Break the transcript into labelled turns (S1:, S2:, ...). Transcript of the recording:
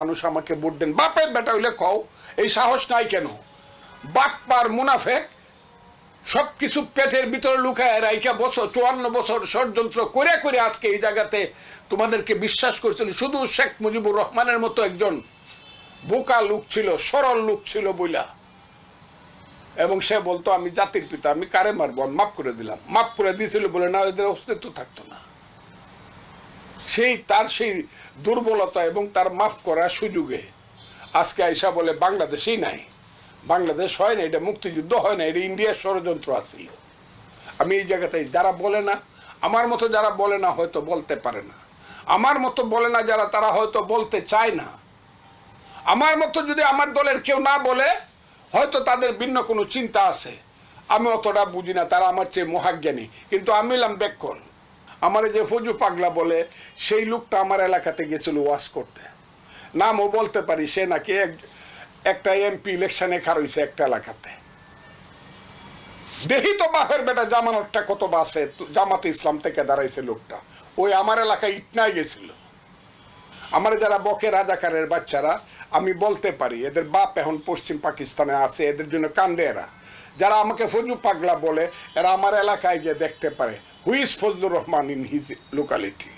S1: মানুষ আমাকে ভোট দেন, বাপের বেটা হইলে কও, এই সাহস নাই কেন? বাটপার মুনাফেক সবকিছু পেটের ভিতরে লুকায় রাইকা বছর 54 বছর ষড়যন্ত্র করে করে আজকে এই জায়গাতে তোমাদেরকে বিশ্বাস করছিল। শুধু শেখ মুজিবুর রহমানের মতো একজন বোকা লোক ছিল, সরল লোক ছিল বইলা, এবং সে বলতো আমি জাতির পিতা, আমি কারে মারবো, আমি মাফ করে দিলাম। মাফ করে দিয়েছিল বলে না এদের অস্তিত্ব থাকতো না। সেই দুর্বলতা এবং তার মাফ করার সুযোগে আজকে আইসা বলে বাংলাদেশেই নাই, বাংলাদেশ হয় না, এটা মুক্তিযুদ্ধ হয় না, এটা ইন্ডিয়ার ষড়যন্ত্র আছিল। আমি এই জায়গাতে যারা বলে না, আমার মতো যারা বলে না হয়তো বলতে পারে না, আমার মতো বলে না যারা, তারা হয়তো বলতে চায় না। আমার মতো যদি আমার দলের কেউ না বলে হয়তো তাদের ভিন্ন কোনো চিন্তা আছে, আমি অতটা বুঝি না, তারা আমার চেয়ে মহাজ্ঞানী। কিন্তু আমি এলাম বেকল। আমার যে ফজু পাগলা বলে সেই লোকটা আমার এলাকাতে গেছিল ওয়াজ করতে, নামও বলতে পারি, সে নাকি একটা এমপি ইলেকশনে খার হয়েছে একটা এলাকাতে। দেখি তো বাপের বেটা জামানতটা কত বাসে, জামাতে ইসলাম থেকে দাঁড়াইছে লোকটা, ওই আমার এলাকায় ইটনায় গেছিল। আমার যারা বকে রাজাকারের বাচ্চারা, আমি বলতে পারি এদের বাপ এখন পশ্চিম পাকিস্তানে আছে, এদের জন্য কান্দে এরা। যারা আমাকে ফজলু পাগলা বলে, এরা আমার এলাকায় গিয়ে দেখতে পারে who is Fazlur Rahman in his locality.